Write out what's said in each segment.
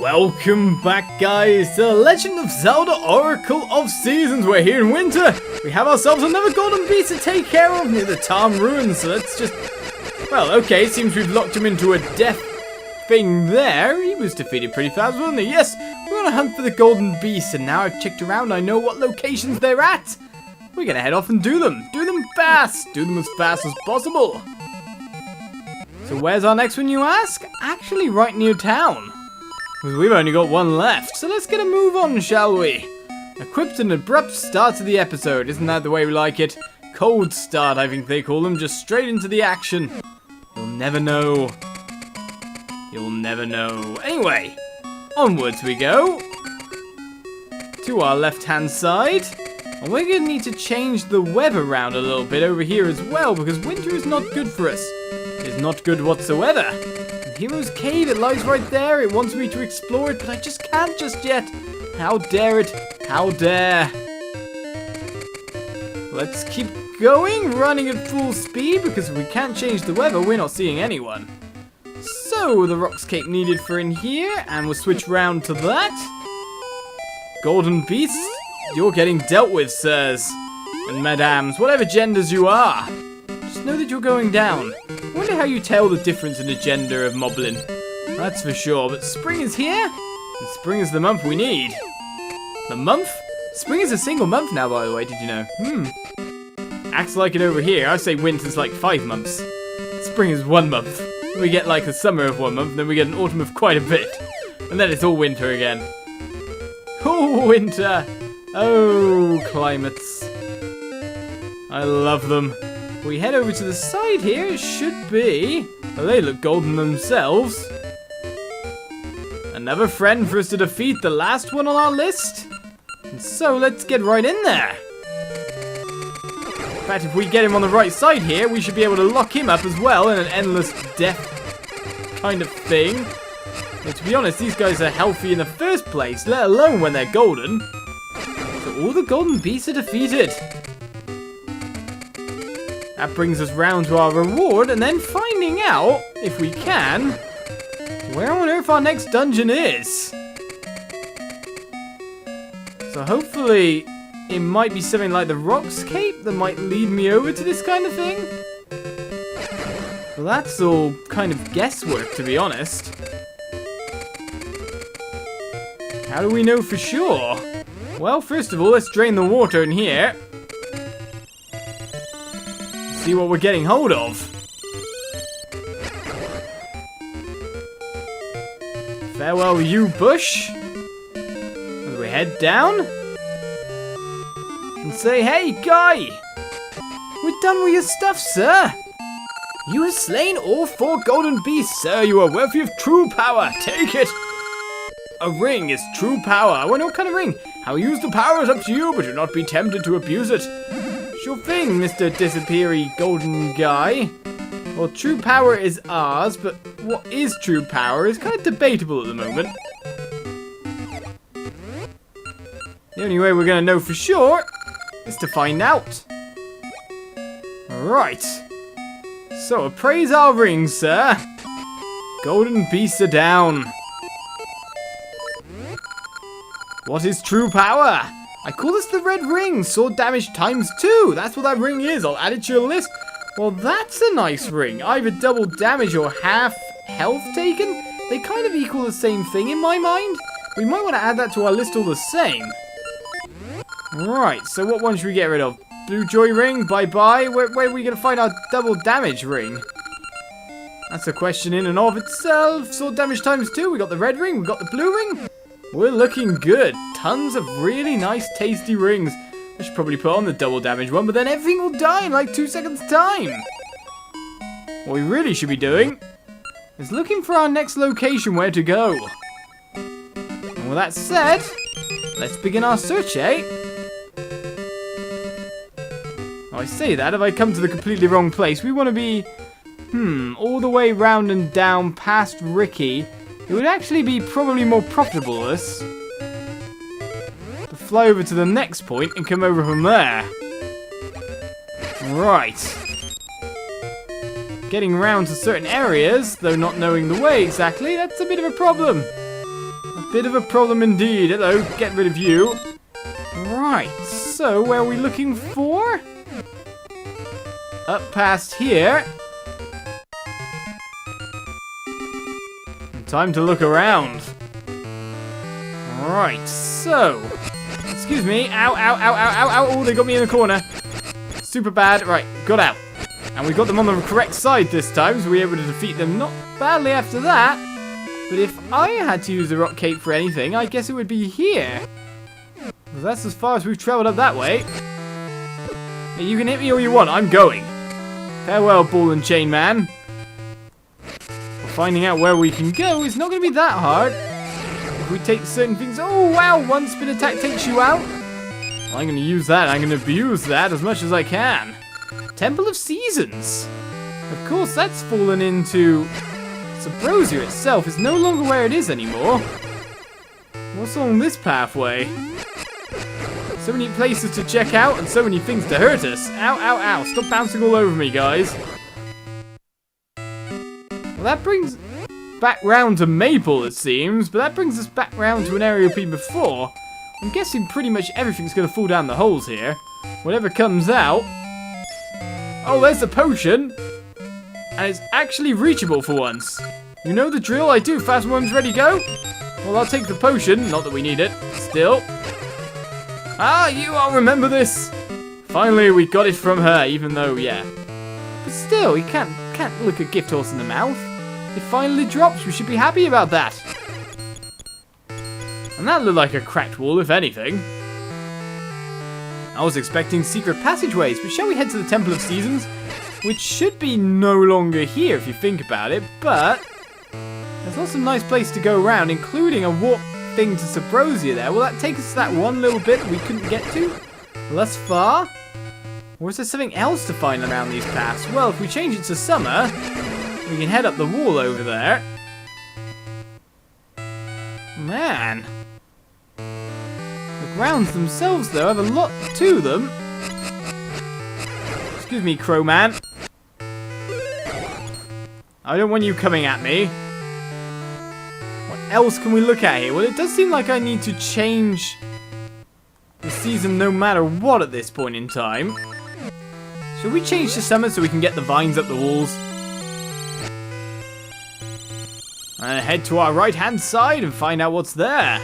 Welcome back, guys, to The Legend of Zelda Oracle of Seasons. We're here in winter. We have ourselves another golden beast to take care of near the Tarm Ruins, so let's just... Well, okay, it seems we've locked him into a death thing there. He was defeated pretty fast, wasn't he? Yes, we're on a hunt for the golden beast, and now I've checked around, I know what locations they're at. We're gonna head off and do them. Do them fast. Do them as fast as possible. So where's our next one, you ask? Actually, right near town. Because we've only got one left, so let's get a move on, shall we? Equipped an abrupt start to the episode, isn't that the way we like it? Cold start, I think they call them, just straight into the action. You'll never know. You'll never know. Anyway, onwards we go. To our left-hand side. And we're going to need to change the weather around a little bit over here as well, because winter is not good for us. It is not good whatsoever. The Hero's Cave, it lies right there. It wants me to explore it, but I just can't just yet. How dare it? How dare? Let's keep going, running at full speed, because if we can't change the weather, we're not seeing anyone. So, the Rock's Cape needed for in here, and we'll switch round to that. Golden Beasts, you're getting dealt with, sirs. And madams, whatever genders you are. Just know that you're going down. I wonder how you tell the difference in the gender of Moblin. That's for sure, but spring is here, and spring is the month we need. The month? Spring is a single month now, by the way, did you know? Acts like it over here. I say winter's like 5 months. Spring is 1 month. We get like a summer of 1 month, then we get an autumn of quite a bit. And then it's all winter again. Oh, winter! Oh, climates. I love them. We head over to the side here, it should be... Well, they look golden themselves. Another friend for us to defeat, the last one on our list. And so, let's get right in there. In fact, if we get him on the right side here, we should be able to lock him up as well in an endless death kind of thing. But to be honest, these guys are healthy in the first place, let alone when they're golden. So all the golden beasts are defeated. That brings us round to our reward, and then finding out, if we can, where on earth our next dungeon is. So hopefully, it might be something like the Rock's Cape that might lead me over to this kind of thing. Well, that's all kind of guesswork, to be honest. How do we know for sure? Well, first of all, let's drain the water in here. See what we're getting hold of. Farewell, you bush. As we head down. And say, hey, guy. We're done with your stuff, sir. You have slain all 4 golden beasts, sir. You are worthy of true power. Take it. A ring is true power. I wonder what kind of ring. How you use the power is up to you, but do not be tempted to abuse it. Sure thing, Mr. Disappeary Golden Guy. Well, true power is ours, but what is true power is kind of debatable at the moment. The only way we're going to know for sure is to find out. Alright. So, appraise our rings, sir. Golden beasts are down. What is true power? I call this the red ring. Sword damage times 2. That's what that ring is. I'll add it to your list. Well, that's a nice ring. Either double damage or half health taken. They kind of equal the same thing in my mind. We might want to add that to our list all the same. Right, so what one should we get rid of? Blue Joy ring, bye-bye. Where are we going to find our double damage ring? That's a question in and of itself. Sword damage times 2. We got the red ring. We got the blue ring. We're looking good. Tons of really nice, tasty rings. I should probably put on the double damage one, but then everything will die in like 2 seconds time. What we really should be doing is looking for our next location where to go. And with that said, let's begin our search, eh? Oh, I say that, if I come to the completely wrong place, we want to be, all the way round and down past Ricky. It would actually be probably more profitable us to fly over to the next point and come over from there. Right. Getting around to certain areas, though not knowing the way exactly, that's a bit of a problem. A bit of a problem indeed. Hello, get rid of you. Right, so where are we looking for? Up past here. Time to look around. Right, so. Excuse me. Ow, ow, ow, ow, ow, ow. Oh, they got me in the corner. Super bad. Right, got out. And we got them on the correct side this time, so we were able to defeat them not badly after that. But if I had to use the rock cape for anything, I guess it would be here. Because that's as far as we've traveled up that way. Hey, you can hit me all you want. I'm going. Farewell, ball and chain man. Finding out where we can go is not going to be that hard. If we take certain things... Oh, wow, one spin attack takes you out. I'm going to use that. I'm going to abuse that as much as I can. Temple of Seasons. Of course, that's fallen into... Subrosia itself is no longer where it is anymore. What's along this pathway? So many places to check out and so many things to hurt us. Ow, ow, ow. Stop bouncing all over me, guys. Well, that brings back round to Maple, it seems, but that brings us back round to an area we've been before. I'm guessing pretty much everything's going to fall down the holes here. Whatever comes out. Oh, there's the potion. And it's actually reachable for once. You know the drill, I do. Fast ones, ready, go. Well, I'll take the potion. Not that we need it. Still. Ah, I'll remember this. Finally, we got it from her, even though, yeah. But still, you can't look a gift horse in the mouth. It finally drops. We should be happy about that. And that looked like a cracked wall, if anything. I was expecting secret passageways, but shall we head to the Temple of Seasons? Which should be no longer here, if you think about it, but... There's lots of nice places to go around, including a warp thing to Subrosia there. Will that take us to that one little bit that we couldn't get to? Thus far? Or is there something else to find around these paths? Well, if we change it to summer, we can head up the wall over there. Man. The grounds themselves, though, have a lot to them. Excuse me, Crowman. I don't want you coming at me. What else can we look at here? Well, it does seem like I need to change the season no matter what at this point in time. Should we change to summer so we can get the vines up the walls? And head to our right-hand side and find out what's there.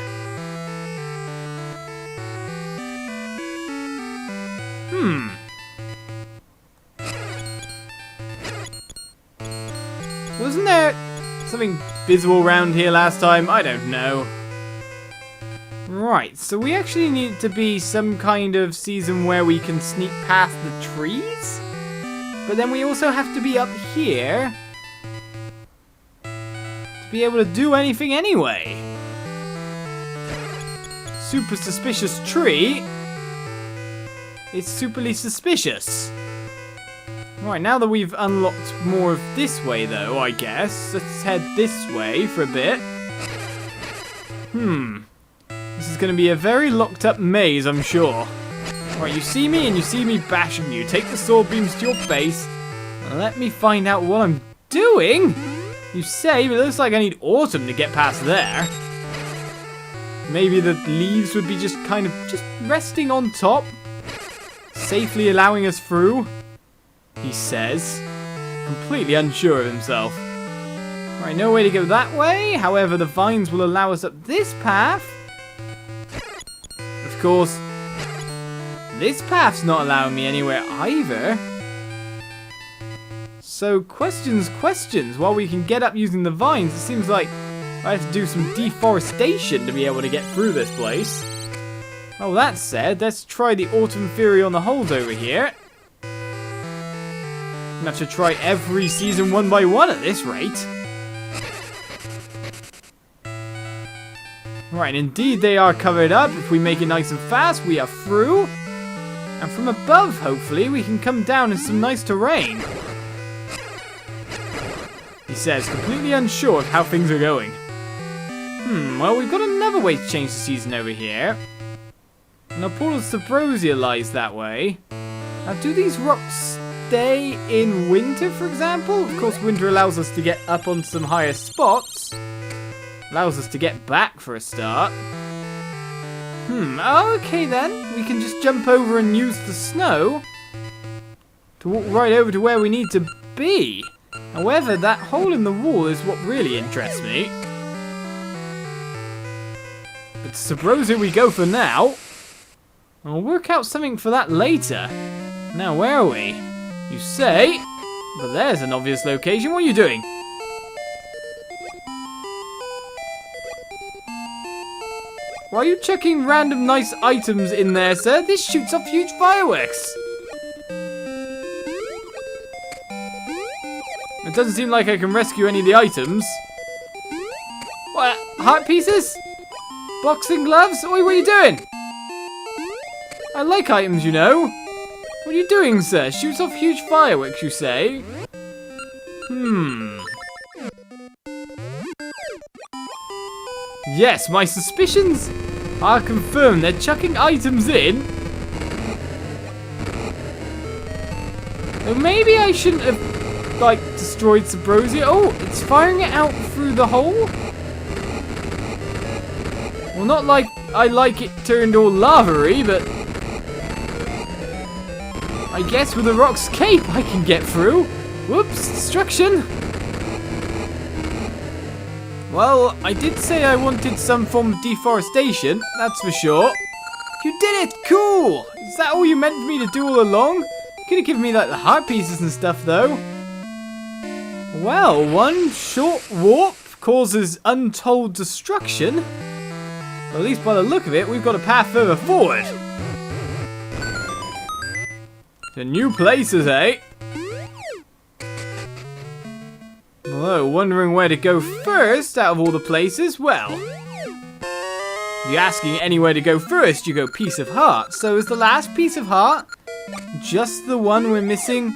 Wasn't there something visible around here last time? I don't know. Right, so we actually need to be some kind of season where we can sneak past the trees? But then we also have to be up here to be able to do anything anyway. Super suspicious tree. It's superly suspicious. Right, now that we've unlocked more of this way, though, I guess, let's head this way for a bit. This is going to be a very locked up maze, I'm sure. Right, you see me and you see me bashing you. Take the sword beams to your face and let me find out what I'm doing. You say, but it looks like I need autumn to get past there. Maybe the leaves would be just kind of just resting on top, safely allowing us through. He says, completely unsure of himself. Right, no way to go that way. However, the vines will allow us up this path. Of course, this path's not allowing me anywhere either. So, questions. While we can get up using the vines, it seems like I have to do some deforestation to be able to get through this place. Oh, that said, let's try the Autumn Fury on the holes over here. I'm gonna have to try every season one by one at this rate. Right, indeed they are covered up. If we make it nice and fast, we are through. And from above, hopefully, we can come down in some nice terrain. He says, completely unsure of how things are going. Well, we've got another way to change the season over here. Now, Pool of Subrosia lies that way. Now, do these rocks stay in winter, for example? Of course, winter allows us to get up on some higher spots. Allows us to get back for a start. Okay then. We can just jump over and use the snow to walk right over to where we need to be. However, that hole in the wall is what really interests me. But Subrosia we go for now. I'll work out something for that later. Now, where are we? You say, but there's an obvious location. What are you doing? Why are you chucking random nice items in there, sir? This shoots off huge fireworks. It doesn't seem like I can rescue any of the items. What? Heart pieces? Boxing gloves? Oi, what are you doing? I like items, you know. What are you doing, sir? Shoots off huge fireworks, you say? Yes, my suspicions are confirmed. They're chucking items in. Well, maybe I shouldn't have, like, destroyed Subrosia. Oh, it's firing it out through the hole? Well, not like I like it turned all lava-y, but I guess with a rock's cape I can get through. Whoops, destruction. Well, I did say I wanted some form of deforestation, that's for sure. You did it! Cool! Is that all you meant for me to do all along? Could have given me like the heart pieces and stuff though. Well, one short warp causes untold destruction. Well, at least by the look of it, we've got a path further forward. To new places, eh? Although, wondering where to go first out of all the places, well, if you're asking anywhere to go first, you go piece of heart. So is the last piece of heart just the one we're missing?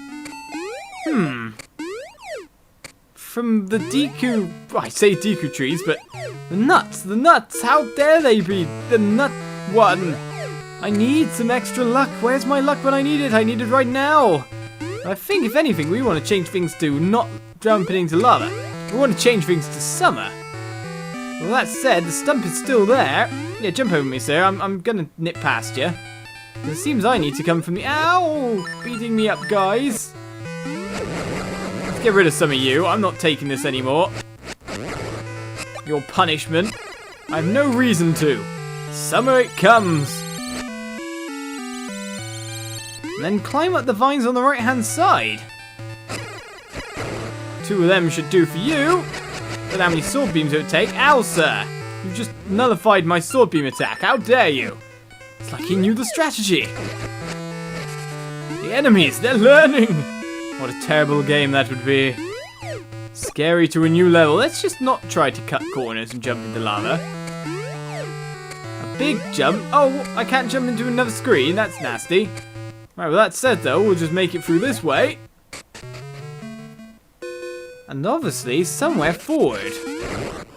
From the Deku, I say Deku trees, but the nuts, how dare they be the nut one? I need some extra luck. Where's my luck when I need it? I need it right now. I think, if anything, we want to change things to not jumping into lava. We want to change things to summer. Well, that said, the stump is still there. Yeah, jump over me, sir. I'm gonna nip past you. It seems I need to come from the... Ow! Beating me up, guys. Let's get rid of some of you. I'm not taking this anymore. Your punishment. I have no reason to. Summer it comes. And then climb up the vines on the right-hand side. 2 of them should do for you. But how many sword beams it would take? Ow, sir! You just nullified my sword beam attack. How dare you? It's like he knew the strategy. The enemies, they're learning. What a terrible game that would be. Scary to a new level. Let's just not try to cut corners and jump into lava. A big jump. Oh, I can't jump into another screen. That's nasty. Right, well, that said, though, we'll just make it through this way. And obviously, somewhere forward.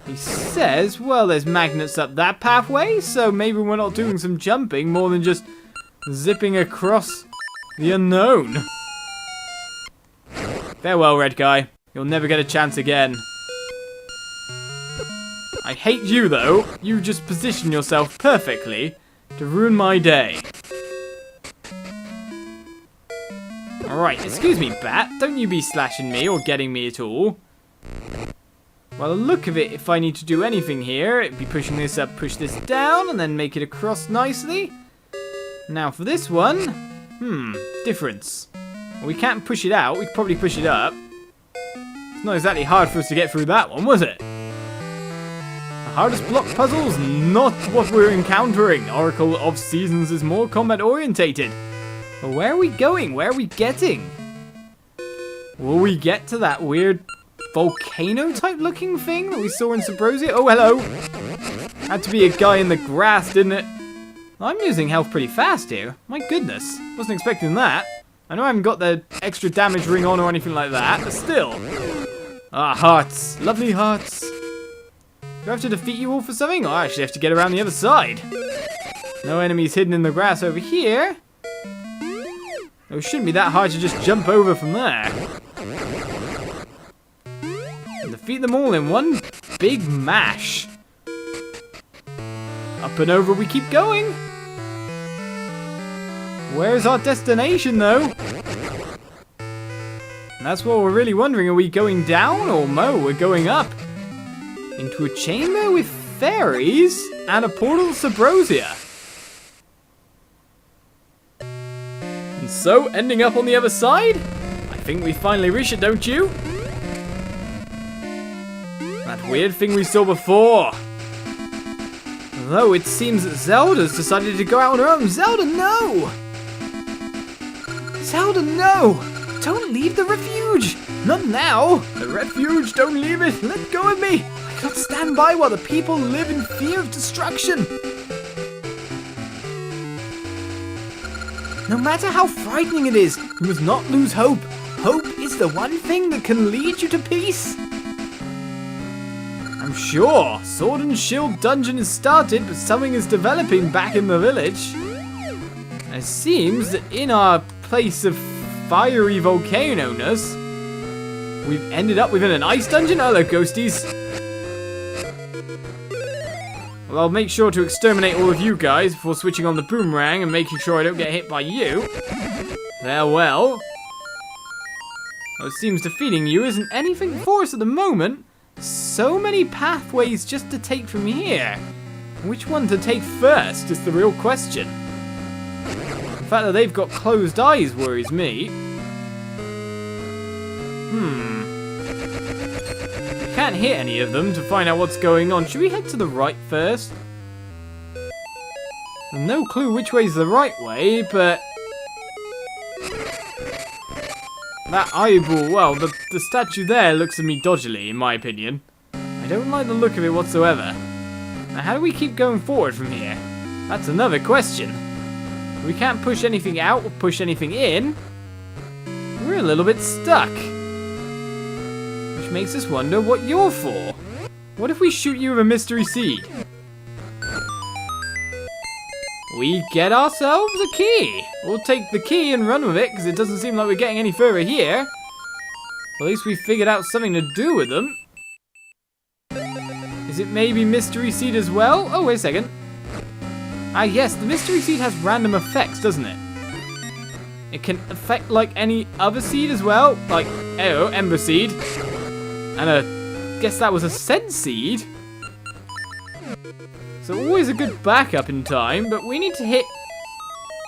He says, well, there's magnets up that pathway, so maybe we're not doing some jumping more than just zipping across the unknown. Farewell, red guy. You'll never get a chance again. I hate you, though. You just position yourself perfectly to ruin my day. Alright, excuse me, Bat. Don't you be slashing me or getting me at all. Well, the look of it, if I need to do anything here, it'd be pushing this up, push this down, and then make it across nicely. Now for this one, difference. Well, we can't push it out, we could probably push it up. It's not exactly hard for us to get through that one, was it? The hardest block puzzle's not what we're encountering. Oracle of Seasons is more combat orientated. But where are we going? Where are we getting? Will we get to that weird volcano type looking thing that we saw in Subrosia? Oh, hello. Had to be a guy in the grass, didn't it? I'm losing health pretty fast here. My goodness. Wasn't expecting that. I know I haven't got the extra damage ring on or anything like that, but still. Ah, hearts. Lovely hearts. Do I have to defeat you all for something? Or I actually have to get around the other side. No enemies hidden in the grass over here. It shouldn't be that hard to just jump over from there. And defeat them all in one big mash. Up and over we keep going. Where's our destination, though? And that's what we're really wondering. Are we going down or we're going up? Into a chamber with fairies and a portal to Subrosia. And so, ending up on the other side? I think we finally reached it, don't you? That weird thing we saw before. Although it seems that Zelda's decided to go out on her own. Zelda, no! Zelda, no! Don't leave the refuge! Not now! The refuge, don't leave it! Let go of me! I cannot stand by while the people live in fear of destruction! No matter how frightening it is, you must not lose hope. Hope is the one thing that can lead you to peace. I'm sure Sword and Shield Dungeon is started, but something is developing back in the village. It seems that in our place of fiery volcano-ness, we've ended up within an ice dungeon. Hello, ghosties. Well, I'll make sure to exterminate all of you guys before switching on the boomerang and making sure I don't get hit by you. Farewell. Well, it seems defeating you isn't anything for us at the moment. So many pathways just to take from here. Which one to take first is the real question. The fact that they've got closed eyes worries me. Can't hit any of them to find out what's going on. Should we head to the right first? No clue which way's the right way, but that eyeball, well, the statue there looks at me dodgily, in my opinion. I don't like the look of it whatsoever. Now, how do we keep going forward from here? That's another question. We can't push anything out or push anything in. We're a little bit stuck. Which makes us wonder what you're for. What if we shoot you with a mystery seed? We get ourselves a key. We'll take the key and run with it, because it doesn't seem like we're getting any further here. At least we figured out something to do with them. Is it maybe mystery seed as well? Oh, wait a second. Ah, yes, the mystery seed has random effects, doesn't it? It can affect like any other seed as well. Like, oh, ember seed. And guess that was a scent seed. So always a good backup in time, but we need to hit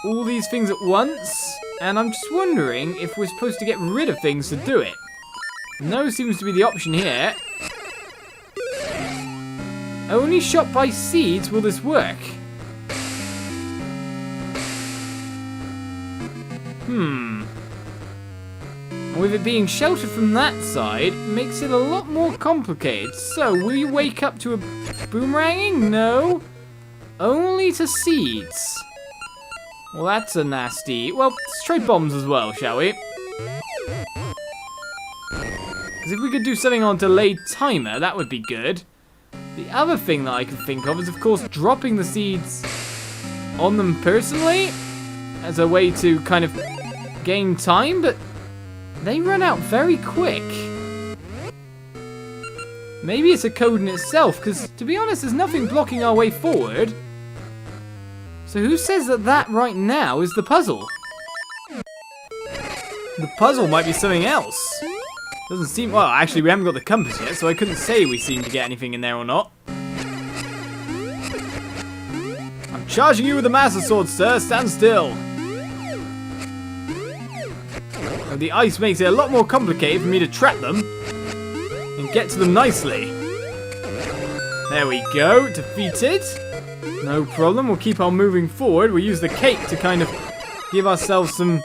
all these things at once. And I'm just wondering if we're supposed to get rid of things to do it. No seems to be the option here. Only shot by seeds will this work. With it being sheltered from that side, makes it a lot more complicated. So, will you wake up to a boomeranging? No. Only to seeds. Well, that's a nasty... Well, let's try bombs as well, shall we? Because if we could do something on delayed timer, that would be good. The other thing that I can think of is, of course, dropping the seeds on them personally as a way to kind of gain time, but they run out very quick. Maybe it's a code in itself, because to be honest, there's nothing blocking our way forward. So who says that that right now is the puzzle? The puzzle might be something else. Doesn't seem... Well, actually, we haven't got the compass yet, so I couldn't say we seem to get anything in there or not. I'm charging you with the Master Sword, sir. Stand still. The ice makes it a lot more complicated for me to trap them and get to them nicely. There we go, defeated. No problem, we'll keep on moving forward. We'll use the cake to kind of give ourselves some,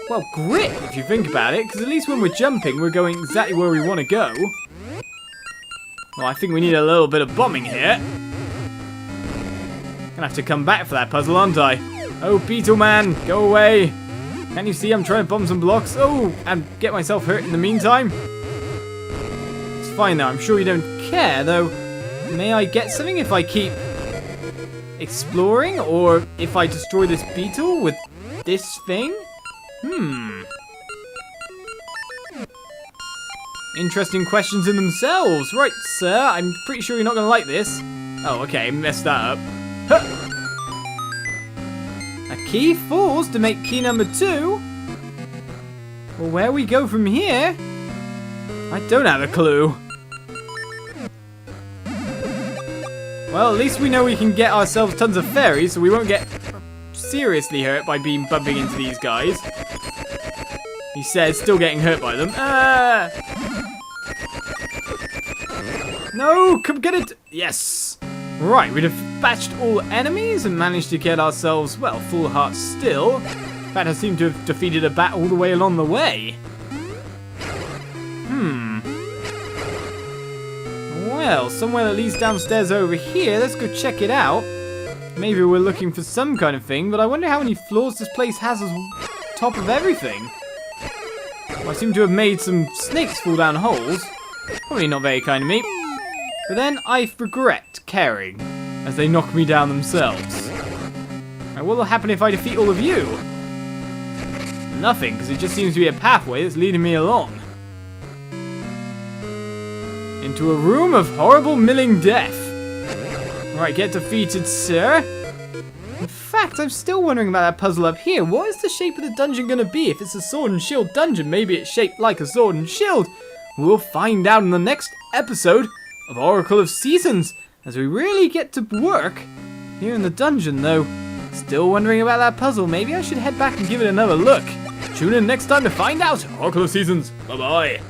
well, grip, if you think about it, because at least when we're jumping, we're going exactly where we want to go. Well, I think we need a little bit of bombing here. Gonna have to come back for that puzzle, aren't I? Oh, Beetle Man, go away. Can you see I'm trying to bomb some blocks? Oh, and get myself hurt in the meantime. It's fine though, I'm sure you don't care, though. May I get something if I keep exploring? Or if I destroy this beetle with this thing? Interesting questions in themselves. Right, sir, I'm pretty sure you're not going to like this. Oh, okay, messed that up. Huh. A key falls to make key number 2. Well, where we go from here? I don't have a clue. Well, at least we know we can get ourselves tons of fairies, so we won't get seriously hurt by bumping into these guys. He says, still getting hurt by them. No, come get it. Yes. Right, we dispatched all enemies and managed to get ourselves, well, full hearts still. In fact, I seem to have defeated a bat all the way along the way. Well, somewhere that leads downstairs over here. Let's go check it out. Maybe we're looking for some kind of thing, but I wonder how many floors this place has on top of everything. Well, I seem to have made some snakes fall down holes. Probably not very kind of me. But then I regret caring, as they knock me down themselves. Now, what will happen if I defeat all of you? Nothing, because it just seems to be a pathway that's leading me along. Into a room of horrible milling death. Right, get defeated, sir. In fact, I'm still wondering about that puzzle up here. What is the shape of the dungeon going to be? If it's a sword and shield dungeon, maybe it's shaped like a sword and shield. We'll find out in the next episode of Oracle of Seasons, as we really get to work here in the dungeon, though. Still wondering about that puzzle. Maybe I should head back and give it another look. Tune in next time to find out. Oracle of Seasons. Bye-bye.